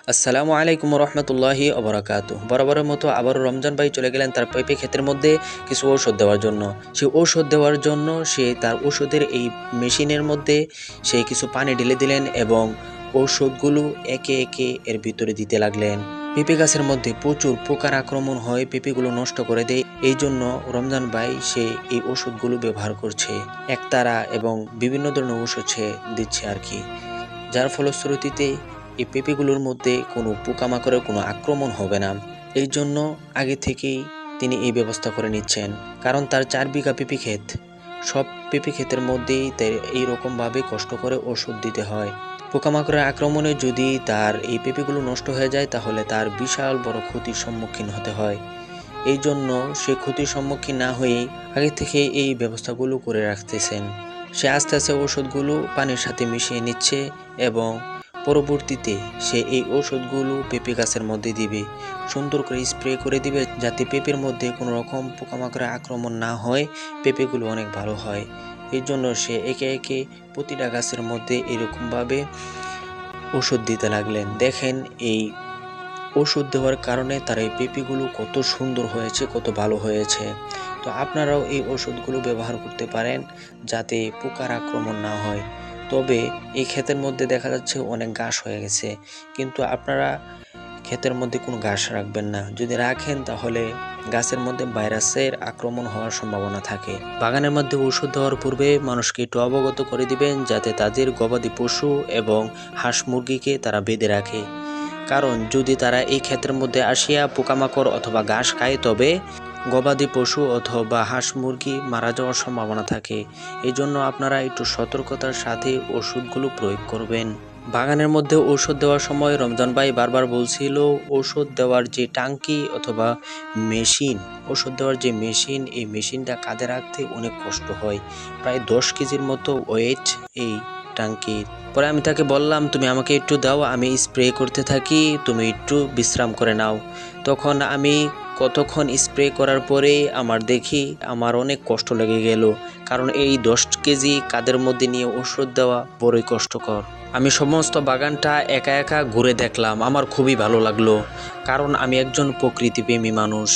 আসসালামু আলাইকুম রহমতুল্লাহি অবরাকাতু। বরাবরের মতো আবারও রমজান ভাই চলে গেলেন তার পেঁপে ক্ষেতের মধ্যে কিছু ঔষধ দেওয়ার জন্য। সেই ঔষধ দেওয়ার জন্য সে তার ওষুধের এই মেশিনের মধ্যে সে কিছু পানি ঢেলে দিলেন এবং ঔষধগুলো একে একে এর ভিতরে দিতে লাগলেন। পেঁপে গাছের মধ্যে প্রচুর পোকার আক্রমণ হয়, পেঁপেগুলো নষ্ট করে দেয়। এই জন্য রমজান ভাই সে এই ওষুধগুলো ব্যবহার করছে, একতারা এবং বিভিন্ন ধরনের ওষুধ সে দিচ্ছে আর কি, যার ফলশ্রুতিতে এই পেঁপেগুলোর মধ্যে কোনো পোকামাকড়ের কোনো আক্রমণ হবে না। এই জন্য আগে থেকেই তিনি এই ব্যবস্থা করে নিচ্ছেন, কারণ তার 4 বিঘা পেঁপে ক্ষেত, সব পেঁপে ক্ষেতের মধ্যেই এইরকমভাবে কষ্ট করে ওষুধ দিতে হয়। পোকামাকড়ের আক্রমণে যদি তার এই পেঁপেগুলো নষ্ট হয়ে যায় তাহলে তার বিশাল বড় ক্ষতির সম্মুখীন হতে হয়। এই জন্য সে ক্ষতির সম্মুখীন না হয়েই আগে থেকে এই ব্যবস্থাগুলো করে রাখতেছেন। সে আস্তে আস্তে ওষুধগুলো পানির সাথে মিশিয়ে নিচ্ছে এবং পরবর্তীতে সে এই ওষুধগুলো পেঁপে গাছের মধ্যে দিবে, সুন্দর করে স্প্রে করে দিবে যাতে পেঁপের মধ্যে কোনো রকম পোকামাকড়ের আক্রমণ না হয়, পেঁপেগুলো অনেক ভালো হয়। এই জন্য সে একে একে প্রতিটা গাছের মধ্যে এরকমভাবে ওষুধ দিতে লাগলেন। দেখেন এই ওষুধ দেওয়ার কারণে তার এই পেঁপেগুলো কত সুন্দর হয়েছে, কত ভালো হয়েছে। তো আপনারাও এই ওষুধগুলো ব্যবহার করতে পারেন যাতে পোকার আক্রমণ না হয়। তবে এই ক্ষেতের মধ্যে দেখা যাচ্ছে অনেক ঘাস হয়ে গেছে, কিন্তু আপনারা ক্ষেতের মধ্যে কোনো ঘাস রাখবেন না। যদি রাখেন তাহলে গাছের মধ্যে ভাইরাসের আক্রমণ হওয়ার সম্ভাবনা থাকে। বাগানের মধ্যে ওষুধ দেওয়ার পূর্বে মানুষকে একটু অবগত করে দিবেন যাতে তাদের গবাদি পশু এবং হাঁস মুরগিকে তারা বেঁধে রাখে, কারণ যদি তারা এই ক্ষেতের মধ্যে আসিয়া পোকামাকড় অথবা ঘাস খায় তবে গবাদি পশু অথবা হাঁস মুরগি মারা যাওয়ার সম্ভাবনা থাকে। এই জন্য আপনারা একটু সতর্কতার সাথে ওষুধগুলো প্রয়োগ করবেন। বাগানের মধ্যে ঔষধ দেওয়ার সময় রমজান ভাই বারবার বলছিল ঔষধ দেওয়ার যে টাঙ্কি অথবা মেশিন, ওষুধ দেওয়ার যে মেশিন, এই মেশিনটা কাঁধে রাখতে অনেক কষ্ট হয়। প্রায় 10 কেজির মতো ওয়েট এই টাঙ্কির। পরে আমি তাকে বললাম, তুমি আমাকে একটু দাও, আমি স্প্রে করতে থাকি, তুমি একটু বিশ্রাম করে নাও। তখন আমি কতক্ষণ স্প্রে করার পরে আমার অনেক কষ্ট লেগে গেল, কারণ এই 10 কেজি কাঁধের মধ্যে নিয়ে ওষুধ দেওয়া বড়ই কষ্টকর। আমি সমস্ত বাগানটা একা একা ঘুরে দেখলাম, আমার খুবই ভালো লাগলো, কারণ আমি একজন প্রকৃতিপ্রেমী মানুষ।